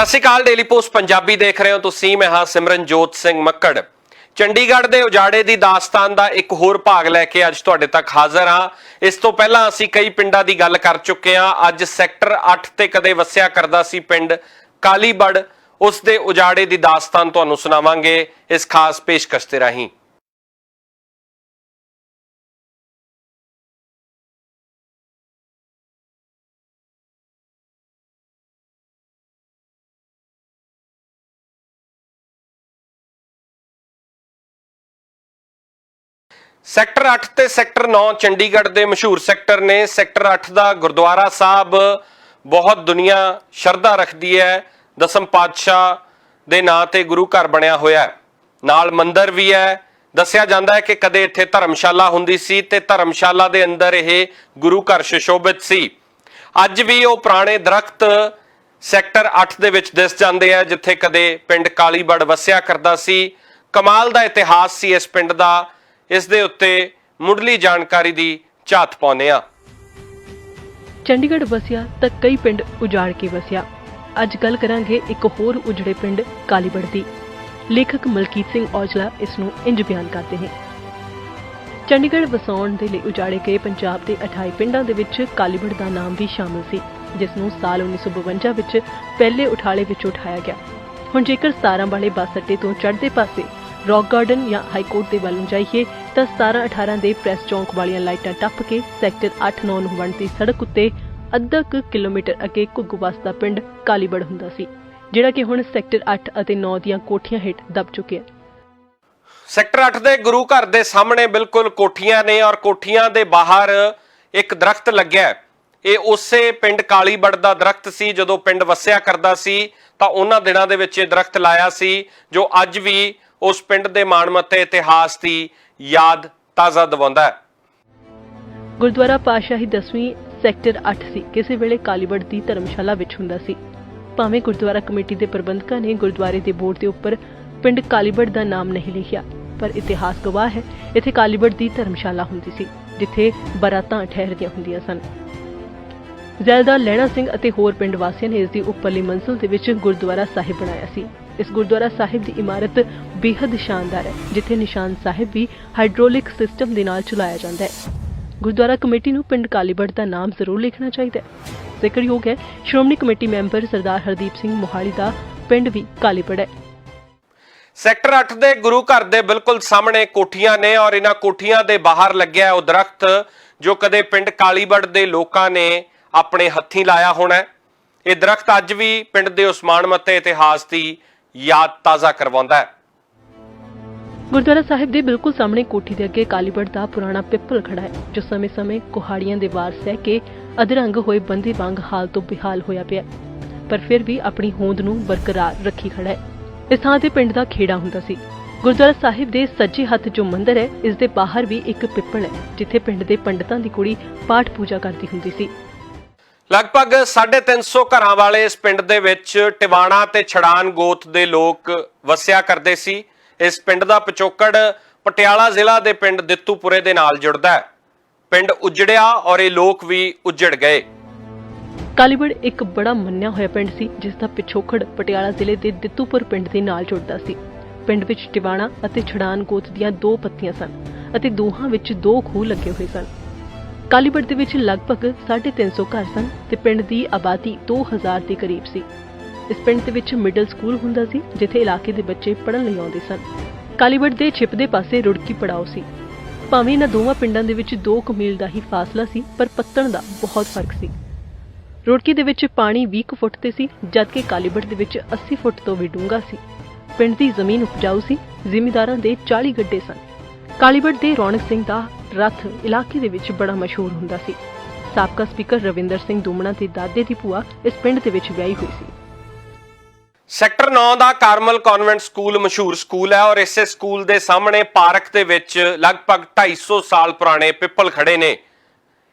ਸਤਿ ਸ਼੍ਰੀ ਅਕਾਲ। Daily post Punjabi ਦੇਖ ਰਹੇ ਹੋ ਤੁਸੀਂ। मैं हाँ सिमरनजोत सिंह मक्कड़। ਚੰਡੀਗੜ੍ਹ ਦੇ ਉਜਾੜੇ ਦੀ ਦਾਸਤਾਨ ਦਾ ਇੱਕ ਹੋਰ ਭਾਗ ਲੈ ਕੇ ਅੱਜ ਤੁਹਾਡੇ ਤੱਕ ਹਾਜ਼ਰ ਹਾਂ। ਇਸ ਤੋਂ ਪਹਿਲਾਂ ਅਸੀਂ ਕਈ ਪਿੰਡਾਂ ਦੀ ਗੱਲ ਕਰ ਚੁੱਕੇ ਹਾਂ। ਅੱਜ ਸੈਕਟਰ 8 ਤੇ ਕਦੇ ਵਸਿਆ ਕਰਦਾ ਸੀ ਪਿੰਡ ਕਾਲੀਬੜ, ਉਸ ਦੇ ਉਜਾੜੇ ਦੀ ਦਾਸਤਾਨ ਤੁਹਾਨੂੰ ਸੁਣਾਵਾਂਗੇ ਇਸ ਖਾਸ ਪੇਸ਼ਕਸ਼ ਦੇ ਰਾਹੀਂ। ਸੈਕਟਰ 8 ਤੇ ਸੈਕਟਰ 9 ਚੰਡੀਗੜ੍ਹ ਦੇ ਮਸ਼ਹੂਰ ਸੈਕਟਰ ਨੇ। ਸੈਕਟਰ 8 ਦਾ ਗੁਰਦੁਆਰਾ ਸਾਹਿਬ ਬਹੁਤ ਦੁਨੀਆ ਸ਼ਰਧਾ ਰੱਖਦੀ ਹੈ। ਦਸਮ ਪਾਤਸ਼ਾਹ ਦੇ ਨਾਂ ਤੇ ਗੁਰੂ ਘਰ ਬਣਿਆ ਹੋਇਆ ਹੈ, ਨਾਲ ਮੰਦਿਰ ਵੀ ਹੈ। ਦੱਸਿਆ ਜਾਂਦਾ ਹੈ ਕਿ ਕਦੇ ਇੱਥੇ ਧਰਮਸ਼ਾਲਾ ਹੁੰਦੀ ਸੀ ਤੇ ਧਰਮਸ਼ਾਲਾ ਦੇ ਅੰਦਰ ਇਹ ਗੁਰੂ ਘਰ ਸੁਸ਼ੋਭਿਤ ਸੀ। ਅੱਜ ਵੀ ਉਹ ਪੁਰਾਣੇ ਦਰਖਤ ਸੈਕਟਰ 8 ਦੇ ਵਿੱਚ ਦਿਸ ਜਾਂਦੇ ਆ ਜਿੱਥੇ ਕਦੇ ਪਿੰਡ ਕਾਲੀਬੜ ਵਸਿਆ ਕਰਦਾ ਸੀ। ਕਮਾਲ ਦਾ ਇਤਿਹਾਸ ਸੀ ਇਸ ਪਿੰਡ ਦਾ। ਇਸ ਦੇ ਉੱਤੇ ਮੁੱਢਲੀ ਜਾਣਕਾਰੀ ਦੀ ਝਾਤ ਪਾਉਂਦੇ ਆ। ਚੰਡੀਗੜ੍ਹ ਵਸਿਆ ਤਾਂ ਕਈ ਪਿੰਡ ਉਜਾੜ ਕੇ ਵਸਿਆ। ਅੱਜ ਗੱਲ ਕਰਾਂਗੇ ਇੱਕ ਹੋਰ ਉਜੜੇ ਪਿੰਡ ਕਾਲੀਬੜ ਦੀ। ਲੇਖਕ ਮਲਕੀਤ ਸਿੰਘ ਔਜਲਾ ਇਸ ਨੂੰ ਇੰਜ ਬਿਆਨ ਕਰਦੇ ਨੇ। ਚੰਡੀਗੜ੍ਹ ਵਸਾਉਣ ਦੇ ਲਈ ਉਜਾੜੇ ਗਏ ਪੰਜਾਬ ਦੇ 28 ਪਿੰਡਾਂ ਦੇ ਵਿੱਚ ਕਾਲੀਬੜ ਦਾ ਨਾਮ ਵੀ ਸ਼ਾਮਲ ਸੀ, ਜਿਸ ਨੂੰ ਸਾਲ 1952 ਵਿੱਚ ਪਹਿਲੇ ਉਠਾਲੇ ਵਿੱਚ ਉਠਾਇਆ ਗਿਆ। ਹੁਣ ਜੇਕਰ 17 ਵਾਲੇ ਬੱਸ ਅੱਡੇ ਤੋਂ ਚੜ੍ਹਦੇ ਪਾਸੇ ਰੌਕ ਗਾਰਡਨ ਜਾਂ ਹਾਈਕੋਰਟ ਦੇ ਵੱਲ ਨੂੰ ਜਾਈਏ ਤਾਂ 17-18 ਦੇ ਪ੍ਰੈਸ ਚੌਂਕ ਵਾਲੀਆਂ ਲਾਈਟਾਂ ਟੱਪ ਕੇ ਸੈਕਟਰ 8-9 ਨੂੰ ਵੰਡਦੀ ਸੜਕ ਉੱਤੇ ਅੱਧਾ ਕੁ ਕਿਲੋਮੀਟਰ ਅੱਗੇ ਘੁੱਗੂ ਵਸਦਾ ਪਿੰਡ ਕਾਲੀਬੜ ਹੁੰਦਾ ਸੀ, ਜਿਹੜਾ ਕਿ ਹੁਣ ਸੈਕਟਰ 8 ਅਤੇ 9 ਦੀਆਂ ਕੋਠੀਆਂ ਹੇਠ ਦਬ ਚੁੱਕਿਆ। ਸੈਕਟਰ 8 ਦੇ ਗੁਰੂ ਘਰ ਦੇ ਸਾਹਮਣੇ ਬਿਲਕੁਲ ਕੋਠੀਆਂ ਨੇ ਔਰ ਕੋਠੀਆਂ ਦੇ ਬਾਹਰ ਇੱਕ ਦਰਖਤ ਲੱਗਿਆ। ਇਹ ਉਸੇ ਪਿੰਡ ਕਾਲੀਬੜ ਦਾ ਦਰਖਤ ਸੀ। ਜਦੋਂ ਪਿੰਡ ਵਸਿਆ ਕਰਦਾ ਸੀ ਤਾਂ ਉਹਨਾਂ ਦਿਨਾਂ ਦੇ ਵਿੱਚ ਇਹ ਦਰਖਤ ਲਾਇਆ ਸੀ, ਜੋ ਅੱਜ ਵੀ ਉਸ ਪਿੰਡ ਦੇ ਮਾਣਮੱਤੇ ਇਤਿਹਾਸ ਦੀ ਯਾਦ ਤਾਜ਼ਾ ਦਿਵਾਉਂਦਾ ਹੈ। ਗੁਰਦੁਆਰਾ ਪਾਤਸ਼ਾਹੀ 10ਵੀਂ ਸੈਕਟਰ 8 ਸੀ। ਕਿਸੇ ਵੇਲੇ ਕਾਲੀਬੜ ਦੀ ਧਰਮਸ਼ਾਲਾ ਵਿੱਚ ਹੁੰਦਾ ਸੀ। ਭਾਵੇਂ ਗੁਰਦੁਆਰਾ ਕਮੇਟੀ ਦੇ ਪ੍ਰਬੰਧਕਾਂ ਨੇ ਗੁਰਦੁਆਰੇ ਦੇ ਬੋਰਡ ਦੇ ਉੱਪਰ ਪਿੰਡ ਕਾਲੀਬੜ ਦਾ ਨਾਮ ਨਹੀਂ ਲਿਖਿਆ, ਪਰ ਇਤਿਹਾਸ ਗਵਾਹ ਹੈ ਇੱਥੇ ਕਾਲੀਬੜ ਦੀ ਧਰਮਸ਼ਾਲਾ ਹੁੰਦੀ ਸੀ, ਜਿੱਥੇ ਬਰਾਤਾਂ ਠਹਿਰਦੀਆਂ ਹੁੰਦੀਆਂ ਸਨ। ਜ਼ੈਲਦਾਰ ਲਹਿਣਾ ਸਿੰਘ ਅਤੇ ਹੋਰ ਪਿੰਡ ਵਾਸੀਆਂ ਨੇ ਇਸ ਦੀ ਉੱਪਰਲੀ ਮੰਜ਼ਿਲ ਦੇ ਵਿੱਚ ਗੁਰਦੁਆਰਾ ਸਾਹਿਬ ਬਣਾਇਆ ਸੀ। ਇਸ ਗੁਰਦੁਆਰਾ ਸਾਹਿਬ ਦੀ ਇਮਾਰਤ ਬੇहद ਸ਼ਾਨਦਾਰ ਹੈ, ਜਿੱਥੇ ਨਿਸ਼ਾਨ ਸਾਹਿਬ ਵੀ ਹਾਈਡ੍ਰੋਲਿਕ ਸਿਸਟਮ ਦੇ ਨਾਲ ਚਲਾਇਆ ਜਾਂਦਾ ਹੈ। ਗੁਰਦੁਆਰਾ ਕਮੇਟੀ ਨੂੰ ਪਿੰਡ ਕਾਲੀਬੜ ਦਾ ਨਾਮ ਜ਼ਰੂਰ ਲਿਖਣਾ ਚਾਹੀਦਾ ਹੈ। ਜ਼ਿਕਰਯੋਗ ਹੈ ਸ਼੍ਰੋਮਣੀ ਕਮੇਟੀ ਮੈਂਬਰ ਸਰਦਾਰ ਹਰਦੀਪ ਸਿੰਘ ਮੋਹਾਲੀ ਦਾ ਪਿੰਡ ਵੀ ਕਾਲੀਬੜ ਹੈ। ਸੈਕਟਰ 8 ਦੇ ਗੁਰੂ ਘਰ ਦੇ ਬਿਲਕੁਲ ਸਾਹਮਣੇ ਕੋਠੀਆਂ ਨੇ ਔਰ ਇਹਨਾਂ ਕੋਠੀਆਂ ਦੇ ਬਾਹਰ ਲੱਗਿਆ ਉਹ ਦਰਖਤ ਜੋ ਕਦੇ ਪਿੰਡ ਕਾਲੀਬੜ ਦੇ ਲੋਕਾਂ ਨੇ ਆਪਣੇ ਹੱਥੀਂ ਲਾਇਆ ਹੋਣਾ। ਇਹ ਦਰਖਤ ਅੱਜ ਵੀ ਪਿੰਡ ਦੇ ਉਸ ਮਾਣਮੱਤੇ ਇਤਿਹਾਸ ਦੀ ਯਾਦ ਤਾਜ਼ਾ ਕਰਵਾਉਂਦਾ ਹੈ। ਗੁਰਦੁਆਰਾ ਸਾਹਿਬ ਦੇ ਬਿਲਕੁਲ ਸਾਹਮਣੇ ਕੋਠੀ ਦੇ ਅੱਗੇ ਕਾਲੀਬੜ ਦਾ ਪੁਰਾਣਾ ਪਿੱਪਲ ਖੜਾ ਹੈ, ਜੋ ਸਮੇਂ-ਸਮੇਂ ਕੁਹਾੜੀਆਂ ਦੇ ਵਾਰ ਸਹਿ ਕੇ ਅਧਰੰਗ ਹੋਏ ਬੰਦੇ ਵਾਂਗ ਹਾਲ ਤੋਂ ਬੇਹਾਲ ਹੋਇਆ ਪਿਆ, ਪਰ ਫਿਰ ਵੀ ਆਪਣੀ ਹੋਂਦ ਨੂੰ ਬਰਕਰਾਰ ਰੱਖੀ ਖੜਾ ਹੈ। ਇਸ ਥਾਂ ਤੇ ਪਿੰਡ ਦਾ ਖੇੜਾ ਹੁੰਦਾ ਸੀ। ਗੁਰਦੁਆਰਾ ਸਾਹਿਬ ਦੇ ਸੱਜੇ ਹੱਥ ਜੋ ਮੰਦਿਰ ਹੈ, ਇਸ ਦੇ ਬਾਹਰ ਵੀ ਇੱਕ ਪਿੱਪਲ ਹੈ, ਜਿੱਥੇ ਪਿੰਡ ਦੇ ਪੰਡਤਾਂ ਦੀ ਕੁੜੀ ਪਾਠ ਪੂਜਾ ਕਰਦੀ ਹੁੰਦੀ ਸੀ। ਲਗਭਗ 350 ਘਰਾਂ ਵਾਲੇ ਇਸ ਪਿੰਡ ਦੇ ਵਿੱਚ ਟਿਵਾਣਾ ਤੇ ਛੜਾਨ ਗੋਤ ਦੇ ਲੋਕ ਵਸਿਆ ਕਰਦੇ ਸੀ। ਇਸ ਪਿੰਡ ਦਾ ਪਿਛੋਕੜ ਪਟਿਆਲਾ ਜ਼ਿਲ੍ਹਾ ਦੇ ਪਿੰਡ ਦਿੱਤੂਪੁਰੇ ਦੇ ਨਾਲ ਜੁੜਦਾ ਹੈ। ਪਿੰਡ ਉਜੜਿਆ ਔਰ ਇਹ ਲੋਕ ਵੀ ਉਜੜ ਗਏ। ਕਾਲੀਬੜ ਇੱਕ ਬੜਾ ਮੰਨਿਆ ਹੋਇਆ ਪਿੰਡ ਸੀ, ਜਿਸ ਦਾ ਪਿਛੋਕੜ ਪਟਿਆਲਾ ਜ਼ਿਲ੍ਹੇ ਦੇ ਦਿੱਤੂਪੁਰ ਪਿੰਡ ਦੇ ਨਾਲ ਜੁੜਦਾ ਸੀ। ਪਿੰਡ ਵਿੱਚ ਟਿਵਾਣਾ ਅਤੇ ਛੜਾਨ ਗੋਤ ਦੀਆਂ 2 ਪੱਤੀਆਂ ਸਨ ਅਤੇ ਦੋਹਾਂ ਵਿੱਚ 2 ਖੂਹ ਲੱਗੇ ਹੋਏ ਸਨ। ਕਾਲੀਬੜ ਦੇ ਵਿੱਚ ਲਗਭਗ 350 ਘਰ ਸਨ ਤੇ ਪਿੰਡ ਦੀ ਆਬਾਦੀ 2000 ਦੇ ਕਰੀਬ ਸੀ। ਇਸ ਪਿੰਡ ਦੇ ਵਿੱਚ ਮਿਡਲ ਸਕੂਲ ਹੁੰਦਾ ਸੀ, ਜਿੱਥੇ ਇਲਾਕੇ ਦੇ ਬੱਚੇ ਪੜ੍ਹਨ ਲਈ ਆਉਂਦੇ ਸਨ। ਕਾਲੀਬੜ ਦੇ ਛਿਪਦੇ ਪਾਸੇ ਰੁੜਕੀ ਪੜਾਓ ਸੀ। ਭਾਵੇਂ ਇਹਨਾਂ ਦੋਵਾਂ ਪਿੰਡਾਂ ਦੇ ਵਿੱਚ 2 ਮੀਲ ਦਾ ਹੀ ਫਾਸਲਾ ਸੀ, ਪਰ ਪੱਤਣ ਦਾ ਬਹੁਤ ਫਰਕ ਸੀ। ਰੁੜਕੀ ਦੇ ਵਿੱਚ ਪਾਣੀ 20 ਫੁੱਟ ਤੇ ਸੀ, ਜਦਕਿ ਕਾਲੀਬੜ ਦੇ ਵਿੱਚ 80 ਫੁੱਟ ਤੋਂ ਵੀ ਡੂੰਘਾ ਸੀ। ਪਿੰਡ ਦੀ ਜ਼ਮੀਨ ਉਪਜਾਊ ਸੀ। ਜ਼ਿਮੀਂਦਾਰਾਂ ਦੇ 40 ਗੱਡੇ ਸਨ। ਕਾਲੀਬੜ ਦੇ ਰੌਣਕ ਸਿੰਘ ਦਾ ਰੱਥ ਇਲਾਕੇ ਦੇ ਵਿੱਚ ਬੜਾ ਮਸ਼ਹੂਰ ਹੁੰਦਾ ਸੀ। ਸਾਬਕਾ ਸਪੀਕਰ ਰਵਿੰਦਰ ਸਿੰਘ ਦੁਮਣਾ ਦੇ ਦਾਦੇ ਦੀ ਭੂਆ ਇਸ ਪਿੰਡ ਦੇ ਵਿੱਚ ਵਿਆਹੀ ਹੋਈ ਸੀ। ਸੈਕਟਰ 9 ਦਾ ਕਾਰਮਲ ਕਨਵੈਂਟ ਸਕੂਲ ਮਸ਼ਹੂਰ ਸਕੂਲ ਹੈ ਔਰ ਇਸੇ ਸਕੂਲ ਦੇ ਸਾਹਮਣੇ ਪਾਰਕ ਦੇ ਵਿੱਚ ਲਗਭਗ 250 ਸਾਲ ਪੁਰਾਣੇ ਪਿੱਪਲ ਖੜੇ ਨੇ।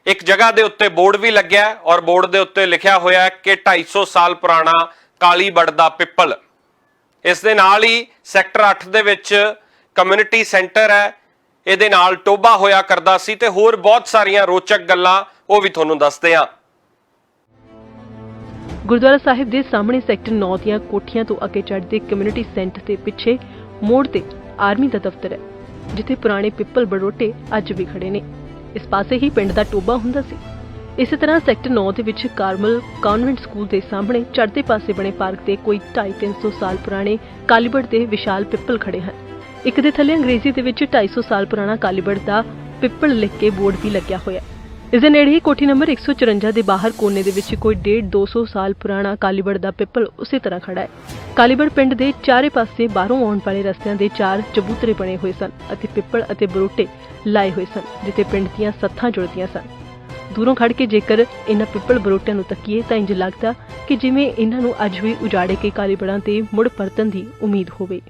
ਇੱਕ ਜਗ੍ਹਾ ਦੇ ਉੱਤੇ ਬੋਰਡ ਵੀ ਲੱਗਿਆ ਔਰ ਬੋਰਡ ਦੇ ਉੱਤੇ ਲਿਖਿਆ ਹੋਇਆ ਹੈ ਕਿ 250 ਸਾਲ ਪੁਰਾਣਾ ਕਾਲੀਬੜ ਦਾ ਪਿੱਪਲ। ਇਸ ਦੇ ਨਾਲ ਹੀ ਸੈਕਟਰ 8 ਦੇ ਵਿੱਚ ਕਮਿਊਨਿਟੀ ਸੈਂਟਰ ਹੈ, ਇਹਦੇ ਨਾਲ ਟੋਭਾ ਹੋਇਆ ਕਰਦਾ ਸੀ ਤੇ ਹੋਰ ਬਹੁਤ ਸਾਰੀਆਂ ਰੋਚਕ ਗੱਲਾਂ ਉਹ ਵੀ ਤੁਹਾਨੂੰ ਦੱਸਦੇ ਹਾਂ। ਗੁਰਦੁਆਰਾ ਸਾਹਿਬ ਦੇ ਸਾਹਮਣੇ ਸੈਕਟਰ 9 ਦੀਆਂ ਕੋਠੀਆਂ ਤੋਂ ਅੱਗੇ ਚੜ੍ਹਦੇ ਕਮਿਊਨਿਟੀ ਸੈਂਟਰ ਦੇ ਪਿੱਛੇ ਮੋੜ ਤੇ ਆਰਮੀ ਦਾ ਦਫ਼ਤਰ ਹੈ, ਜਿੱਥੇ ਪੁਰਾਣੇ ਪਿੱਪਲ ਬੜੋਟੇ ਅੱਜ ਵੀ ਖੜੇ ਨੇ। ਇਸ ਪਾਸੇ ਹੀ ਪਿੰਡ ਦਾ ਟੋਬਾ ਹੁੰਦਾ ਸੀ। ਇਸੇ ਤਰ੍ਹਾਂ ਸੈਕਟਰ 9 ਦੇ ਵਿੱਚ ਕਾਰਮਲ ਕਨਵੈਂਟ ਸਕੂਲ ਦੇ ਸਾਹਮਣੇ ਚੜ੍ਹਦੇ ਪਾਸੇ ਬਣੇ ਪਾਰਕ ਤੇ ਕੋਈ 250-300 ਸਾਲ ਪੁਰਾਣੇ ਕਾਲੀਬੜ ਦੇ ਵਿਸ਼ਾਲ ਪਿੱਪਲ ਖੜੇ ਹਨ। ਇੱਕ ਦੇ ਥੱਲੇ ਅੰਗਰੇਜ਼ੀ ਦੇ ਵਿੱਚ 250 ਸਾਲ ਪੁਰਾਣਾ ਕਾਲੀਬੜ ਦਾ ਪਿੱਪਲ ਲਿਖ ਕੇ ਬੋਰਡ ਵੀ ਲੱਗਿਆ ਹੋਇਆ ਹੈ। ਇਸ ਦੇ ਨੇੜੇ ਹੀ ਕੋਠੀ ਨੰਬਰ 154 ਦੇ ਬਾਹਰ ਕੋਨੇ ਦੇ ਵਿੱਚ ਕੋਈ 150-200 ਸਾਲ ਪੁਰਾਣਾ ਕਾਲੀਬੜ ਦਾ ਪਿੱਪਲ ਉਸੇ ਤਰ੍ਹਾਂ ਖੜਾ ਹੈ। ਕਾਲੀਬੜ ਪਿੰਡ ਦੇ ਚਾਰੇ ਪਾਸੇ ਬਾਹਰੋਂ ਆਉਣ ਵਾਲੇ ਰਸਤਿਆਂ ਦੇ 4 ਚਬੂਤਰੇ ਬਣੇ ਹੋਏ ਸਨ ਅਤੇ ਪਿੱਪਲ ਅਤੇ ਬਰੋਟੇ ਲਾਏ ਹੋਏ ਸਨ, ਜਿੱਥੇ ਪਿੰਡ ਦੀਆਂ ਸੱਥਾਂ ਜੁੜਦੀਆਂ ਸਨ। ਦੂਰੋਂ ਖੜ ਕੇ ਜੇਕਰ ਇਹਨਾਂ ਪਿੱਪਲ ਬਰੋਟਿਆਂ ਨੂੰ ਤੱਕੀਏ ਤਾਂ ਇੰਜ ਲੱਗਦਾ ਕਿ ਜਿਵੇਂ ਇਹਨਾਂ ਨੂੰ ਅੱਜ ਵੀ ਉਜਾੜੇ ਕੇ ਕਾਲੀਬੜਾਂ ਤੇ ਮੁੜ ਪਰਤਣ ਦੀ ਉਮੀਦ ਹੋਵੇ।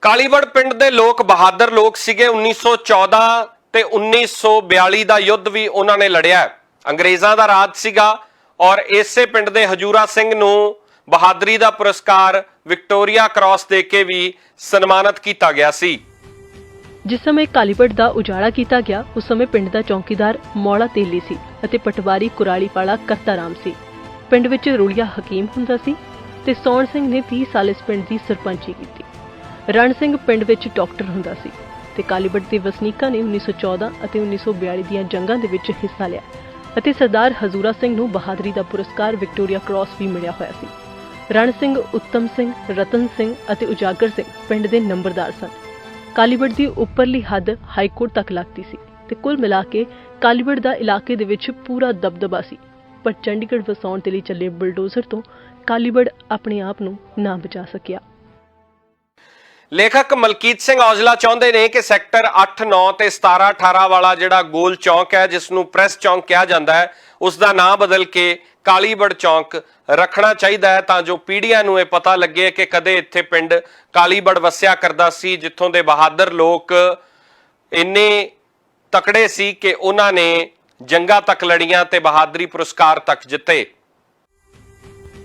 ਕਾਲੀਬੜ ਪਿੰਡ ਦੇ ਲੋਕ ਬਹਾਦਰ ਲੋਕ ਸੀਗੇ। 1914 ਤੇ 1942 ਦਾ ਯੁੱਧ ਵੀ ਉਹਨਾਂ ਨੇ ਲੜਿਆ। ਅੰਗਰੇਜ਼ਾਂ ਦਾ ਰਾਜ ਸੀਗਾ ਔਰ ਇਸੇ ਪਿੰਡ ਦੇ ਹਜੂਰਾ ਸਿੰਘ ਨੂੰ ਬਹਾਦਰੀ ਦਾ ਪੁਰਸਕਾਰ ਵਿਕਟੋਰੀਆ ਕ੍ਰਾਸ ਦੇ ਕੇ ਵੀ ਸਨਮਾਨਿਤ ਕੀਤਾ ਗਿਆ ਸੀ। ਜਿਸ ਸਮੇਂ ਕਾਲੀਬੜ ਦਾ ਉਜਾੜਾ ਕੀਤਾ ਗਿਆ ਉਸ ਸਮੇਂ ਪਿੰਡ ਦਾ ਚੌਕੀਦਾਰ ਮੌਲਾ ਤੇਲੀ ਸੀ ਅਤੇ ਪਟਵਾਰੀ ਕੁਰਾਲੀ ਵਾਲਾ ਕਰਤਾ ਰਾਮ ਸੀ। ਪਿੰਡ ਵਿੱਚ ਰੁਲੀਆ ਹਕੀਮ ਹੁੰਦਾ ਸੀ ਤੇ ਸੌਣ ਸਿੰਘ ਨੇ 30 ਸਾਲ ਇਸ ਪਿੰਡ ਦੀ ਸਰਪੰਚੀ ਕੀਤੀ। ਰਣ ਸਿੰਘ ਪਿੰਡ ਵਿੱਚ ਡਾਕਟਰ ਹੁੰਦਾ ਸੀ ਤੇ ਕਾਲੀਬੜ ਦੇ ਵਸਨੀਕਾਂ ਨੇ 1914 ਅਤੇ 1942 ਦੀਆਂ ਜੰਗਾਂ ਦੇ ਵਿੱਚ ਹਿੱਸਾ ਲਿਆ ਅਤੇ ਸਰਦਾਰ ਹਜ਼ੂਰਾ ਸਿੰਘ ਨੂੰ ਬਹਾਦਰੀ ਦਾ ਪੁਰਸਕਾਰ ਵਿਕਟੋਰੀਆ ਕ੍ਰਾਸ ਵੀ ਮਿਲਿਆ ਹੋਇਆ ਸੀ। ਰਣ ਸਿੰਘ, ਉੱਤਮ ਸਿੰਘ, ਰਤਨ ਸਿੰਘ ਅਤੇ ਉਜਾਗਰ ਸਿੰਘ ਪਿੰਡ ਦੇ ਨੰਬਰਦਾਰ ਸਨ। ਕਾਲੀਬੜ ਦੀ ਉੱਪਰਲੀ ਹੱਦ ਹਾਈਕੋਰਟ ਤੱਕ ਲੱਗਦੀ ਸੀ ਤੇ ਕੁੱਲ ਮਿਲਾ ਕੇ ਕਾਲੀਬੜ ਦਾ ਇਲਾਕੇ ਦੇ ਵਿੱਚ ਪੂਰਾ ਦਬਦਬਾ ਸੀ। ਪਰ ਚੰਡੀਗੜ੍ਹ ਵਸਾਉਣ ਦੇ ਲਈ ਚੱਲੇ ਬੁਲਡੋਜ਼ਰ ਤੋਂ ਕਾਲੀਬੜ ਆਪਣੇ ਆਪ ਨੂੰ ਨਾ ਬਚਾ ਸਕਿਆ। ਲੇਖਕ ਮਲਕੀਤ ਸਿੰਘ ਔਜਲਾ ਚਾਹੁੰਦੇ ਨੇ ਕਿ ਸੈਕਟਰ 8, 9 ਤੇ 17, 18 ਵਾਲਾ ਜਿਹੜਾ ਗੋਲ ਚੌਂਕ ਹੈ, ਜਿਸ ਨੂੰ ਪ੍ਰੈਸ ਚੌਂਕ ਕਿਹਾ ਜਾਂਦਾ ਹੈ, ਉਸ ਦਾ ਨਾਂ ਬਦਲ ਕੇ ਕਾਲੀਬੜ ਚੌਂਕ ਰੱਖਣਾ ਚਾਹੀਦਾ ਹੈ ਤਾਂ ਜੋ ਪੀੜ੍ਹੀਆਂ ਨੂੰ ਇਹ ਪਤਾ ਲੱਗੇ ਕਿ ਕਦੇ ਇੱਥੇ ਪਿੰਡ ਕਾਲੀਬੜ ਵਸਿਆ ਕਰਦਾ ਸੀ, ਜਿੱਥੋਂ ਦੇ ਬਹਾਦਰ ਲੋਕ ਇੰਨੇ ਤਕੜੇ ਸੀ ਕਿ ਉਹਨਾਂ ਨੇ ਜੰਗਾਂ ਤੱਕ ਲੜੀਆਂ ਤੇ ਬਹਾਦਰੀ ਪੁਰਸਕਾਰ ਤੱਕ ਜਿੱਤੇ।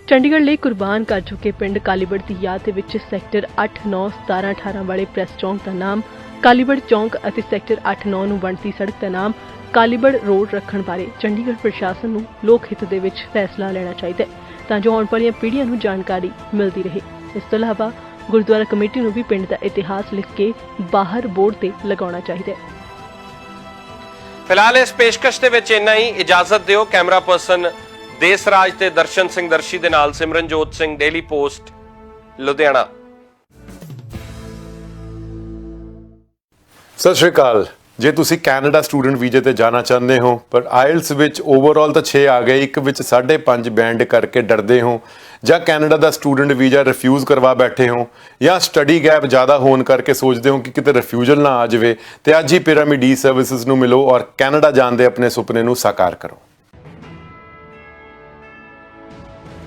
ਚੰਡੀਗੜ੍ਹ ਲਈ ਕੁਰਬਾਨ ਕਰ ਚੁੱਕੇ ਪਿੰਡ ਕਾਲੀਬੜ ਦੀ ਯਾਦ ਦੇ ਵਿੱਚ ਸੈਕਟਰ 8, 9, 17, 18 ਵਾਲੇ ਪ੍ਰੈਸ ਚੌਂਕ ਦਾ ਨਾਮ ਕਾਲੀਬੜ ਚੌਂਕ ਅਤੇ ਸੈਕਟਰ 8, 9 ਨੂੰ ਬਣਦੀ ਸੜਕ ਦਾ ਨਾਮ ਕਾਲੀਬੜ ਰੋਡ ਰੱਖਣ ਬਾਰੇ ਚੰਡੀਗੜ੍ਹ ਪ੍ਰਸ਼ਾਸਨ ਨੂੰ ਲੋਕ ਹਿੱਤ ਦੇ ਵਿੱਚ ਫੈਸਲਾ ਲੈਣਾ ਚਾਹੀਦਾ ਹੈ ਤਾਂ ਜੋ ਆਉਣ ਵਾਲੀਆਂ ਪੀੜ੍ਹੀਆਂ ਨੂੰ ਜਾਣਕਾਰੀ ਮਿਲਦੀ ਰਹੇ। ਇਸ ਤੋਂ ਇਲਾਵਾ ਗੁਰਦੁਆਰਾ ਕਮੇਟੀ ਨੂੰ ਵੀ ਪਿੰਡ ਦਾ ਇਤਿਹਾਸ ਲਿਖ ਕੇ ਬਾਹਰ ਬੋਰਡ ਤੇ ਲਗਾਉਣਾ ਚਾਹੀਦਾ ਹੈ। ਫਿਲਹਾਲ ਇਸ ਪੇਸ਼ਕਸ਼ ਦੇ ਵਿੱਚ ਇੰਨਾ ਹੀ। ਇਜਾਜ਼ਤ ਦਿਓ। ਕੈਮਰਾ ਪਰਸਨ ਦੇਸਰਾਜ ਤੇ ਦਰਸ਼ਨ ਸਿੰਘ ਦਰਸ਼ੀ ਦੇ ਨਾਲ ਸਿਮਰਨਜੋਤ ਸਿੰਘ, ਡੇਲੀ ਪੋਸਟ, ਲੁਧਿਆਣਾ। ਸਤਿ ਸ਼੍ਰੀ ਅਕਾਲ। ਜੇ ਤੁਸੀਂ ਕੈਨੇਡਾ ਸਟੂਡੈਂਟ ਵੀਜ਼ੇ ਤੇ ਜਾਣਾ ਚਾਹੁੰਦੇ ਹੋ ਪਰ ਆਇਲਸ ਵਿੱਚ ਓਵਰਆਲ ਤਾਂ 6 ਆ ਗਏ, ਇੱਕ ਵਿੱਚ 5.5 ਬੈਂਡ ਕਰਕੇ ਡਰਦੇ ਹੋ, ਜਾਂ ਕੈਨੇਡਾ ਦਾ ਸਟੂਡੈਂਟ ਵੀਜ਼ਾ ਰਿਫਿਊਜ਼ ਕਰਵਾ ਬੈਠੇ ਹੋ, ਜਾਂ ਸਟੱਡੀ ਗੈਪ ਜ਼ਿਆਦਾ ਹੋਣ ਕਰਕੇ ਸੋਚਦੇ ਹੋ ਕਿ ਕਿਤੇ ਰਿਫਿਊਜ਼ਲ ਨਾ ਆ ਜਾਵੇ, ਤੇ ਅੱਜ ਹੀ ਪਿਰਾਮਿਡ ਈ ਸਰਵਿਸਿਜ਼ ਨੂੰ ਮਿਲੋ ਔਰ ਕੈਨੇਡਾ ਜਾਣ ਦੇ ਆਪਣੇ ਸੁਪਨੇ ਨੂੰ ਸਾਕਾਰ ਕਰੋ।